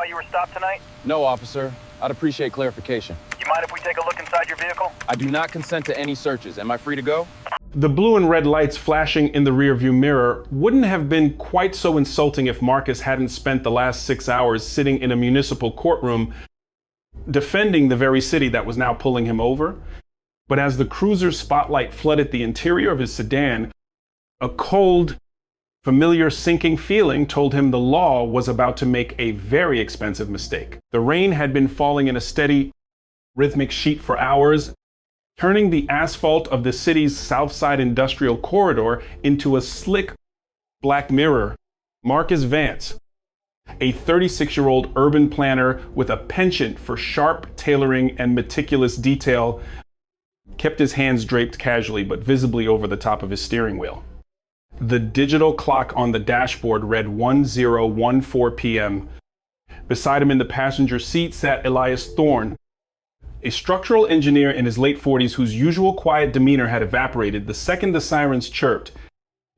you were stopped tonight? No, officer. I'd appreciate clarification. You mind if we take a look inside your vehicle? I do not consent to any searches. Am I free to go? The blue and red lights flashing in the rearview mirror wouldn't have been quite so insulting if Marcus hadn't spent the last 6 hours sitting in a municipal courtroom defending the very city that was now pulling him over. But as the cruiser's spotlight flooded the interior of his sedan, a cold, familiar sinking feeling told him the law was about to make a very expensive mistake. The rain had been falling in a steady, rhythmic sheet for hours, turning the asphalt of the city's South Side industrial corridor into a slick black mirror. Marcus Vance, a 36-year-old urban planner with a penchant for sharp tailoring and meticulous detail, kept his hands draped casually but visibly over the top of his steering wheel. The digital clock on the dashboard read 10:14 p.m. Beside him in the passenger seat sat Elias Thorne, a structural engineer in his late 40s whose usual quiet demeanor had evaporated the second the sirens chirped.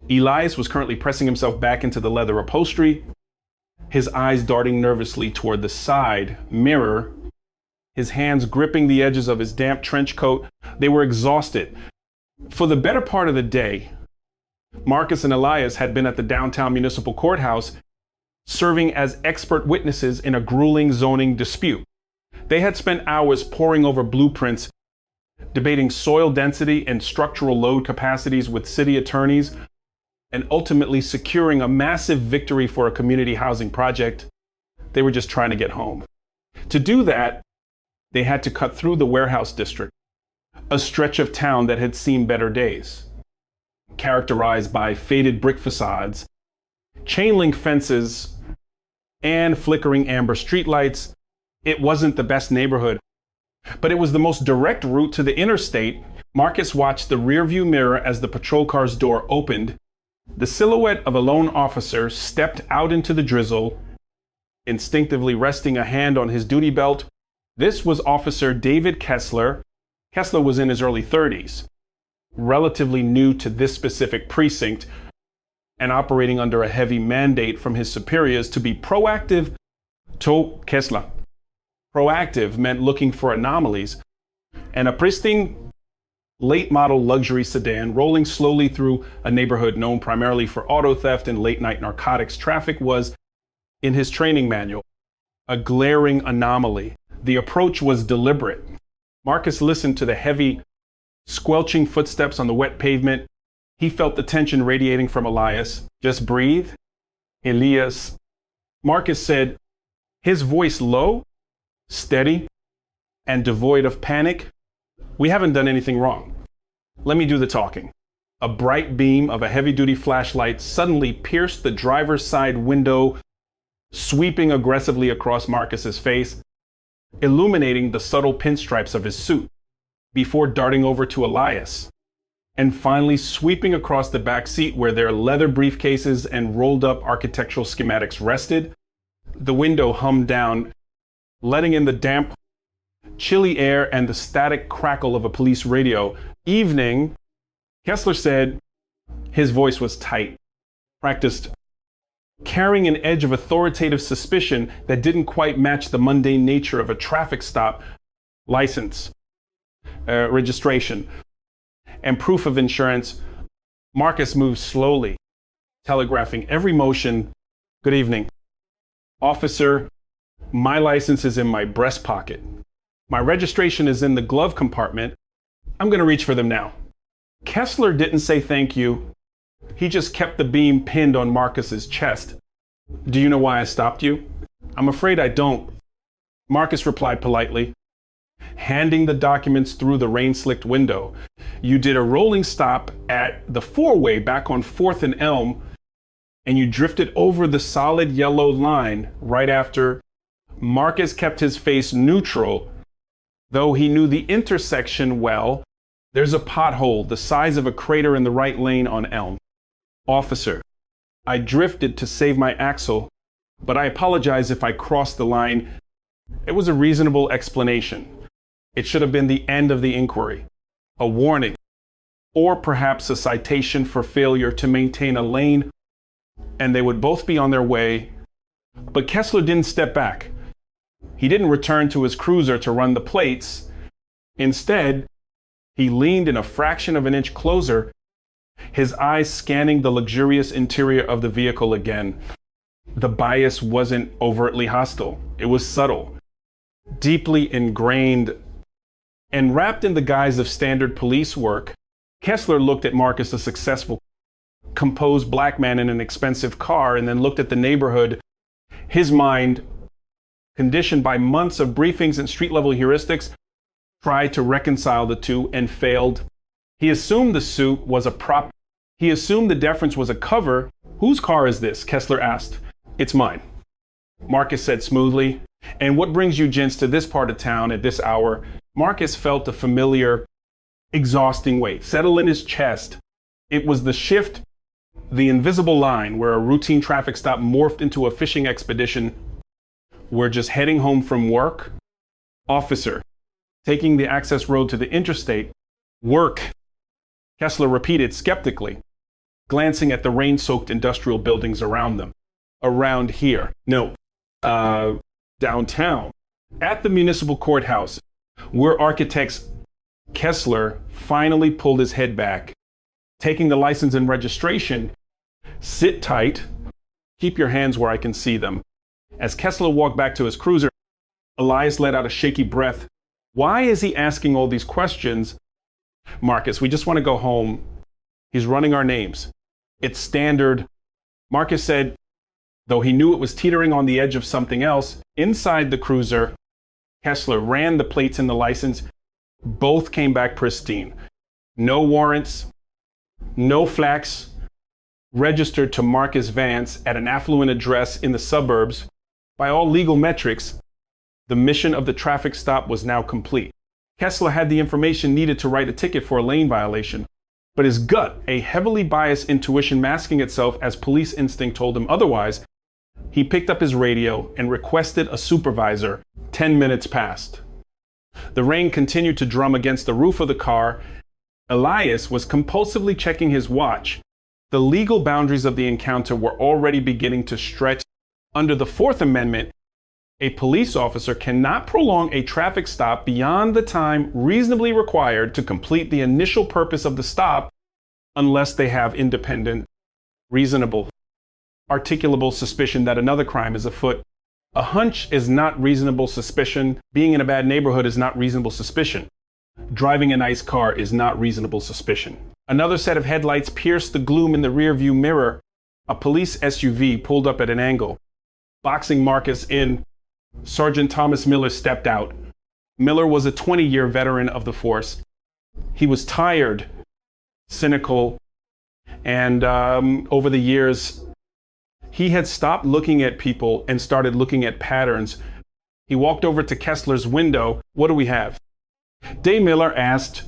Elias was currently pressing himself back into the leather upholstery, his eyes darting nervously toward the side mirror, his hands gripping the edges of his damp trench coat. They were exhausted. For the better part of the day, Marcus and Elias had been at the downtown municipal courthouse serving as expert witnesses in a grueling zoning dispute. They had spent hours poring over blueprints, debating soil density and structural load capacities with city attorneys, and ultimately securing a massive victory for a community housing project. They were just trying to get home. To do that, they had to cut through the warehouse district, a stretch of town that had seen better days, characterized by faded brick facades, chain link fences, and flickering amber streetlights. It wasn't the best neighborhood, but it was the most direct route to the interstate. Marcus watched the rearview mirror as the patrol car's door opened. The silhouette of a lone officer stepped out into the drizzle, instinctively resting a hand on his duty belt. This was Officer David Kessler. Kessler was in his early 30s, relatively new to this specific precinct, and operating under a heavy mandate from his superiors to be proactive. Proactive meant looking for anomalies, and a pristine late model luxury sedan rolling slowly through a neighborhood known primarily for auto theft and late night narcotics traffic was, in his training manual, a glaring anomaly. The approach was deliberate. Marcus listened to the heavy, squelching footsteps on the wet pavement. He felt the tension radiating from Elias. "Just breathe, Elias," Marcus said, his voice low, steady, and devoid of panic. "We haven't done anything wrong. Let me do the talking." A bright beam of a heavy-duty flashlight suddenly pierced the driver's side window, sweeping aggressively across Marcus's face, illuminating the subtle pinstripes of his suit, before darting over to Elias, and finally sweeping across the back seat where their leather briefcases and rolled-up architectural schematics rested. The window hummed down, letting in the damp, chilly air and the static crackle of a police radio. "Evening," Kessler said. His voice was tight, practiced, carrying an edge of authoritative suspicion that didn't quite match the mundane nature of a traffic stop. "License, registration, and proof of insurance." Marcus moved slowly, telegraphing every motion. "Good evening. Officer, my license is in my breast pocket. My registration is in the glove compartment. I'm going to reach for them now." Kessler didn't say thank you. He just kept the beam pinned on Marcus's chest. "Do you know why I stopped you?" "I'm afraid I don't," Marcus replied politely, handing the documents through the rain-slicked window. "You did a rolling stop at the four-way back on 4th and Elm, and you drifted over the solid yellow line right after." Marcus kept his face neutral, though he knew the intersection well. "There's a pothole the size of a crater in the right lane on Elm. Officer, I drifted to save my axle, but I apologize if I crossed the line." It was a reasonable explanation. It should have been the end of the inquiry, a warning, or perhaps a citation for failure to maintain a lane, and they would both be on their way. But Kessler didn't step back. He didn't return to his cruiser to run the plates. Instead, he leaned in a fraction of an inch closer, his eyes scanning the luxurious interior of the vehicle again. The bias wasn't overtly hostile. It was subtle, deeply ingrained, and wrapped in the guise of standard police work. Kessler looked at Marcus, a successful, composed black man in an expensive car, and then looked at the neighborhood. His mind, conditioned by months of briefings and street-level heuristics, tried to reconcile the two and failed. He assumed the suit was a prop. He assumed the deference was a cover. Whose car is this? Kessler asked. It's mine, Marcus said smoothly. And what brings you gents to this part of town at this hour? Marcus felt a familiar, exhausting weight settle in his chest. It was the shift, the invisible line where a routine traffic stop morphed into a fishing expedition. We're just heading home from work. Officer, taking the access road to the interstate. Work, Kessler repeated skeptically, glancing at the rain-soaked industrial buildings around them. Around here. No, downtown. At the municipal courthouse, we're architects. Kessler finally pulled his head back, taking the license and registration. Sit tight. Keep your hands where I can see them. As Kessler walked back to his cruiser, Elias let out a shaky breath. Why is he asking all these questions? Marcus, we just want to go home. He's running our names. It's standard. Marcus said, though he knew it was teetering on the edge of something else. Inside the cruiser, Kessler ran the plates in the license. Both came back pristine. No warrants, no flags, registered to Marcus Vance at an affluent address in the suburbs. By all legal metrics, the mission of the traffic stop was now complete. Kessler had the information needed to write a ticket for a lane violation, but his gut, a heavily biased intuition masking itself as police instinct told him otherwise, he picked up his radio and requested a supervisor. 10 minutes passed. The rain continued to drum against the roof of the car. Elias was compulsively checking his watch. The legal boundaries of the encounter were already beginning to stretch. Under the Fourth Amendment, a police officer cannot prolong a traffic stop beyond the time reasonably required to complete the initial purpose of the stop unless they have independent, reasonable, articulable suspicion that another crime is afoot. A hunch is not reasonable suspicion. Being in a bad neighborhood is not reasonable suspicion. Driving a nice car is not reasonable suspicion. Another set of headlights pierced the gloom in the rearview mirror. A police SUV pulled up at an angle, boxing Marcus in. Sergeant Thomas Miller stepped out. Miller was a 20-year veteran of the force. He was tired, cynical, and over the years, he had stopped looking at people and started looking at patterns. He walked over to Kessler's window. What do we have? Day Miller asked,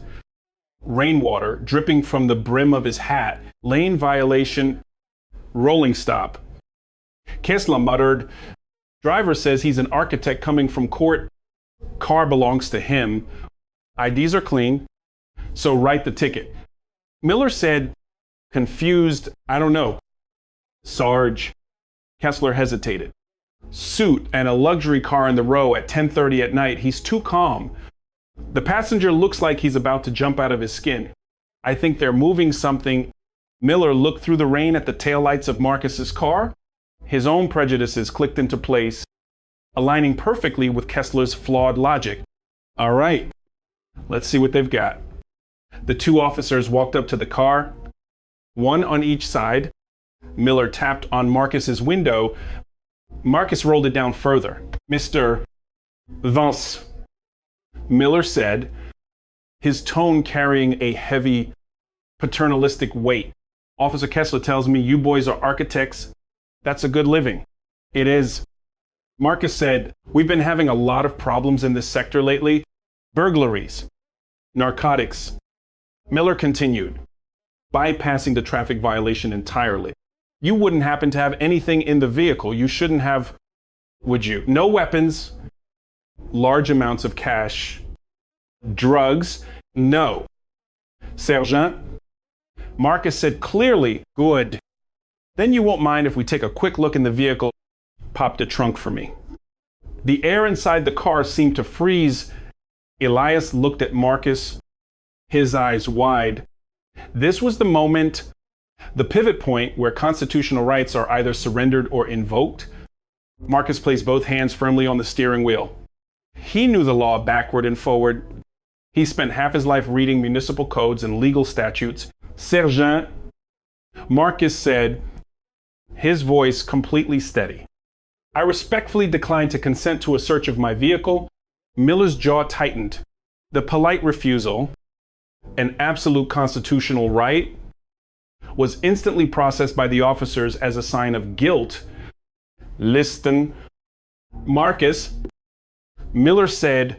rainwater dripping from the brim of his hat. Lane violation, rolling stop. Kessler muttered, driver says he's an architect coming from court. Car belongs to him. IDs are clean, so write the ticket. Miller said, confused, I don't know. Sarge. Kessler hesitated. Suit and a luxury car in the row at 10:30 at night. He's too calm. The passenger looks like he's about to jump out of his skin. I think they're moving something. Miller looked through the rain at the taillights of Marcus's car. His own prejudices clicked into place, aligning perfectly with Kessler's flawed logic. All right, let's see what they've got. The two officers walked up to the car, one on each side. Miller tapped on Marcus's window. Marcus rolled it down further. Mr. Vance, Miller said, his tone carrying a heavy, paternalistic weight. Officer Kessler tells me you boys are architects. That's a good living. It is. Marcus said, we've been having a lot of problems in this sector lately. Burglaries, narcotics. Miller continued, bypassing the traffic violation entirely. You wouldn't happen to have anything in the vehicle. You shouldn't have, would you? No weapons, large amounts of cash, drugs, no. Sergeant, Marcus said clearly, good. Then you won't mind if we take a quick look in the vehicle. Pop the trunk for me. The air inside the car seemed to freeze. Elias looked at Marcus, his eyes wide. This was the moment, the pivot point where constitutional rights are either surrendered or invoked. Marcus placed both hands firmly on the steering wheel. He knew the law backward and forward. He spent half his life reading municipal codes and legal statutes. Sergent, Marcus said, his voice completely steady. I respectfully decline to consent to a search of my vehicle. Miller's jaw tightened. The polite refusal, an absolute constitutional right, was instantly processed by the officers as a sign of guilt. Listen, Marcus, Miller said,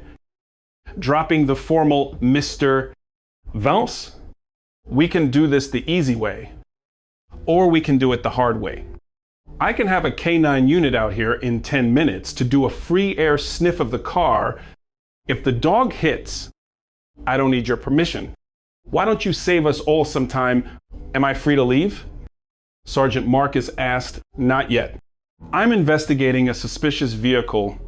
dropping the formal Mr. Vance, we can do this the easy way, or we can do it the hard way. I can have a K9 unit out here in 10 minutes to do a free air sniff of the car. If the dog hits, I don't need your permission. Why don't you save us all some time? Am I free to leave? Sergeant Marcus asked, not yet. I'm investigating a suspicious vehicle.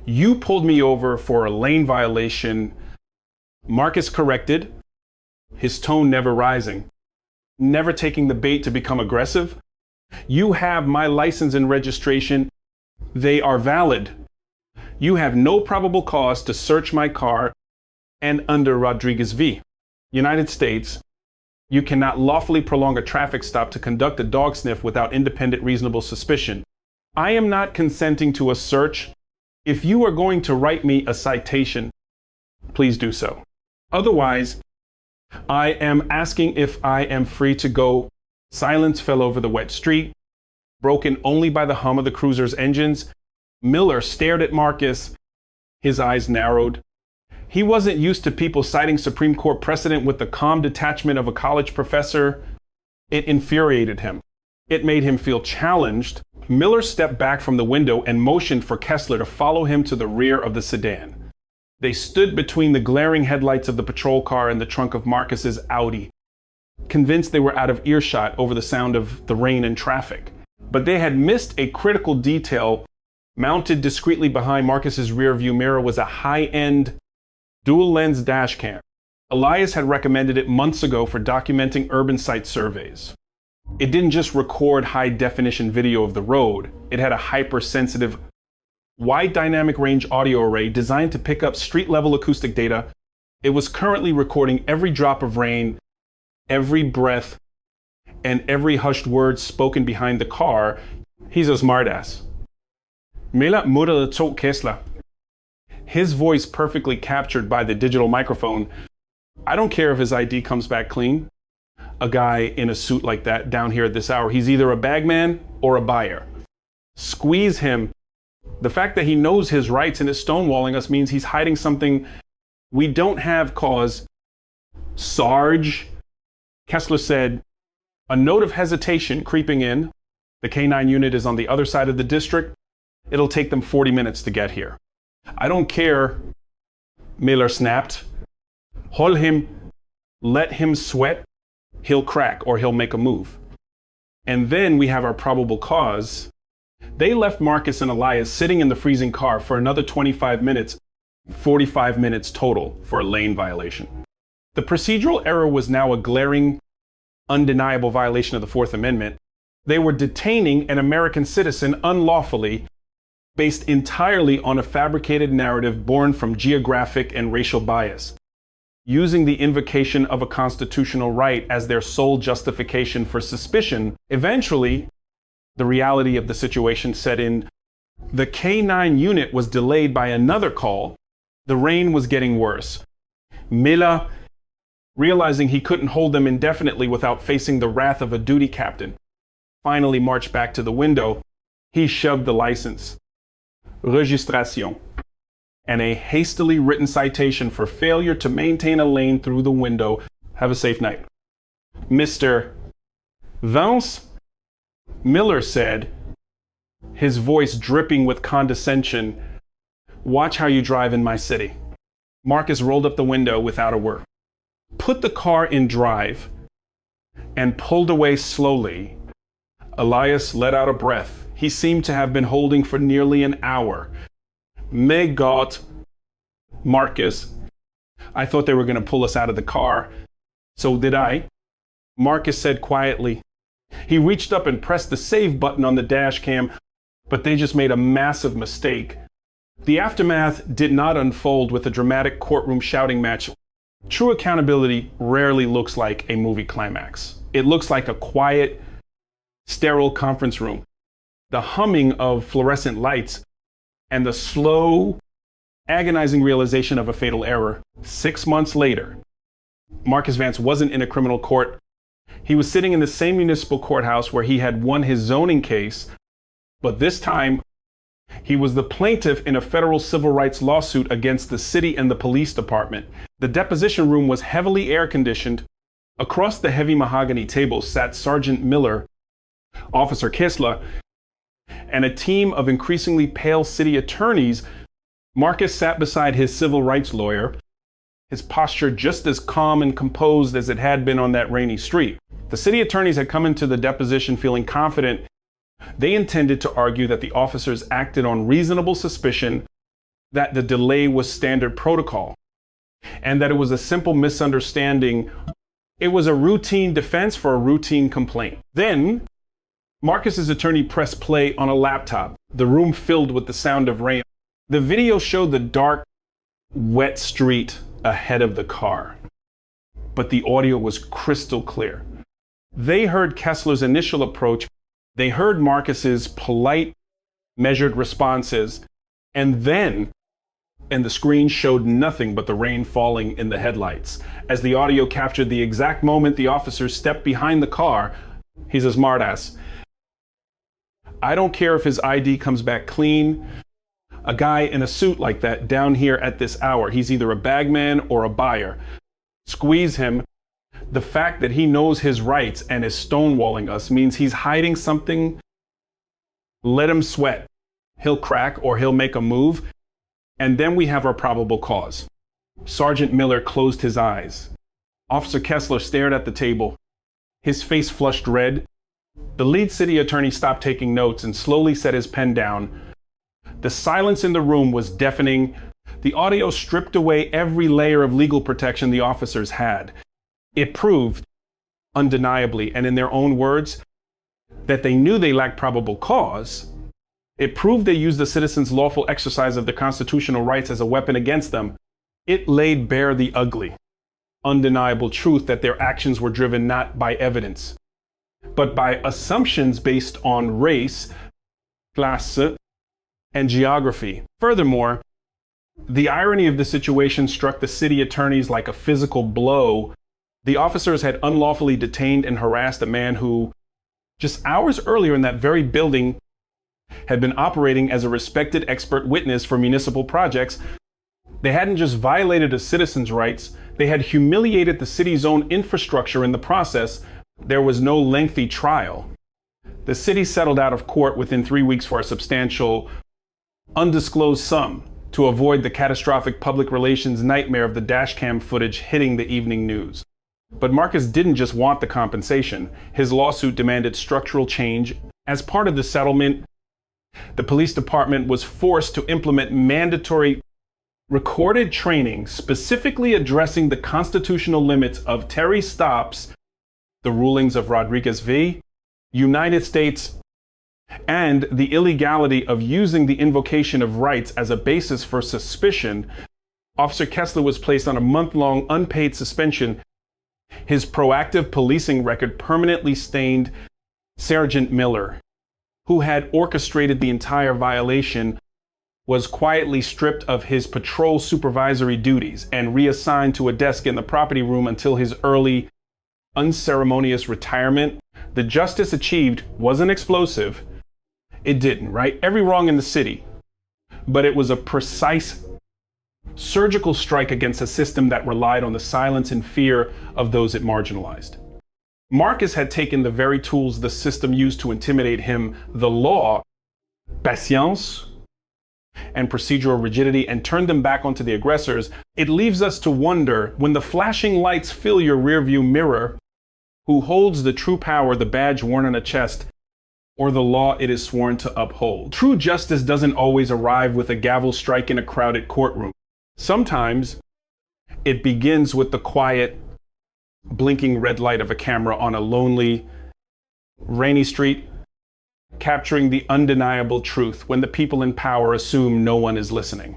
You pulled me over for a lane violation. Marcus corrected, his tone never rising, never taking the bait to become aggressive. You have my license and registration. They are valid. You have no probable cause to search my car, and under Rodriguez v. United States, you cannot lawfully prolong a traffic stop to conduct a dog sniff without independent reasonable suspicion. I am not consenting to a search. If you are going to write me a citation, please do so. Otherwise, I am asking if I am free to go. Silence fell over the wet street, broken only by the hum of the cruiser's engines. Miller stared at Marcus, his eyes narrowed. He wasn't used to people citing Supreme Court precedent with the calm detachment of a college professor. It infuriated him. It made him feel challenged. Miller stepped back from the window and motioned for Kessler to follow him to the rear of the sedan. They stood between the glaring headlights of the patrol car and the trunk of Marcus's Audi, convinced they were out of earshot over the sound of the rain and traffic. But they had missed a critical detail. Mounted discreetly behind Marcus's rearview mirror was a high-end dual-lens Dashcam. Elias had recommended it months ago for documenting urban site surveys. It didn't just record high-definition video of the road. It had a hypersensitive, wide dynamic range audio array designed to pick up street-level acoustic data. It was currently recording every drop of rain, every breath, and every hushed word spoken behind the car. He's a smartass. Mela Mutter talk Kessler. His voice perfectly captured by the digital microphone. I don't care if his ID comes back clean. A guy in a suit like that down here at this hour, he's either a bagman or a buyer. Squeeze him. The fact that he knows his rights and is stonewalling us means he's hiding something we don't have cause. Sarge, Kessler said, a note of hesitation creeping in. The K9 unit is on the other side of the district. It'll take them 40 minutes to get here. I don't care, Miller snapped. Hold him, let him sweat. He'll crack or he'll make a move. And then we have our probable cause. They left Marcus and Elias sitting in the freezing car for another 25 minutes, 45 minutes total for a lane violation. The procedural error was now a glaring, undeniable violation of the Fourth Amendment. They were detaining an American citizen unlawfully, based entirely on a fabricated narrative born from geographic and racial bias, using the invocation of a constitutional right as their sole justification for suspicion. Eventually, the reality of the situation set in. The K9 unit was delayed by another call. The rain was getting worse. Miller, realizing he couldn't hold them indefinitely without facing the wrath of a duty captain, finally marched back to the window. He shoved the license, registration, and a hastily written citation for failure to maintain a lane through the window. Have a safe night. Mr. Vance, Miller said, his voice dripping with condescension, watch how you drive in my city. Marcus rolled up the window without a word, put the car in drive, and pulled away slowly. Elias let out a breath he seemed to have been holding for nearly an hour. May God, Marcus. I thought they were going to pull us out of the car. So did I. Marcus said quietly. He reached up and pressed the save button on the dash cam, but they just made a massive mistake. The aftermath did not unfold with a dramatic courtroom shouting match. True accountability rarely looks like a movie climax. It looks like a quiet, sterile conference room. The humming of fluorescent lights and the slow, agonizing realization of a fatal error. 6 months later, Marcus Vance wasn't in a criminal court. He was sitting in the same municipal courthouse where he had won his zoning case, but this time he was the plaintiff in a federal civil rights lawsuit against the city and the police department. The deposition room was heavily air-conditioned. Across the heavy mahogany table sat Sergeant Miller, Officer Kessler, and a team of increasingly pale city attorneys. Marcus sat beside his civil rights lawyer, his posture just as calm and composed as it had been on that rainy street. The city attorneys had come into the deposition feeling confident. They intended to argue that the officers acted on reasonable suspicion, that the delay was standard protocol, and that it was a simple misunderstanding. It was a routine defense for a routine complaint. Then, Marcus's attorney pressed play on a laptop. The room filled with the sound of rain. The video showed the dark, wet street ahead of the car, but the audio was crystal clear. They heard Kessler's initial approach. They heard Marcus's polite, measured responses, and the screen showed nothing but the rain falling in the headlights. As the audio captured the exact moment the officer stepped behind the car, he's a smartass. I don't care if his ID comes back clean. A guy in a suit like that down here at this hour, he's either a bagman or a buyer. Squeeze him. The fact that he knows his rights and is stonewalling us means he's hiding something. Let him sweat. He'll crack or he'll make a move. And then we have our probable cause. Sergeant Miller closed his eyes. Officer Kessler stared at the table. His face flushed red. The lead city attorney stopped taking notes and slowly set his pen down. The silence in the room was deafening. The audio stripped away every layer of legal protection the officers had. It proved, undeniably, and in their own words, that they knew they lacked probable cause. It proved they used the citizens' lawful exercise of their constitutional rights as a weapon against them. It laid bare the ugly, undeniable truth that their actions were driven not by evidence, but by assumptions based on race, classe, and geography. Furthermore, the irony of the situation struck the city attorneys like a physical blow. The officers had unlawfully detained and harassed a man who, just hours earlier in that very building, had been operating as a respected expert witness for municipal projects. They hadn't just violated a citizen's rights, they had humiliated the city's own infrastructure in the process. There was no lengthy trial. The city settled out of court within 3 weeks for a substantial, undisclosed sum to avoid the catastrophic public relations nightmare of the dashcam footage hitting the evening news. But Marcus didn't just want the compensation. His lawsuit demanded structural change. As part of the settlement, the police department was forced to implement mandatory recorded training specifically addressing the constitutional limits of Terry stops, the rulings of Rodriguez v. United States, and the illegality of using the invocation of rights as a basis for suspicion. Officer Kessler was placed on a month-long unpaid suspension. His proactive policing record permanently stained Sergeant Miller, who had orchestrated the entire violation, was quietly stripped of his patrol supervisory duties and reassigned to a desk in the property room until his early, unceremonious retirement. The justice achieved wasn't explosive. It didn't, right? Every wrong in the city. But it was a precise surgical strike against a system that relied on the silence and fear of those it marginalized. Marcus had taken the very tools the system used to intimidate him, the law, patience, and procedural rigidity, and turned them back onto the aggressors. It leaves us to wonder, when the flashing lights fill your rearview mirror, who holds the true power, the badge worn on a chest, or the law it is sworn to uphold. True justice doesn't always arrive with a gavel strike in a crowded courtroom. Sometimes it begins with the quiet, blinking red light of a camera on a lonely, rainy street, capturing the undeniable truth when the people in power assume no one is listening.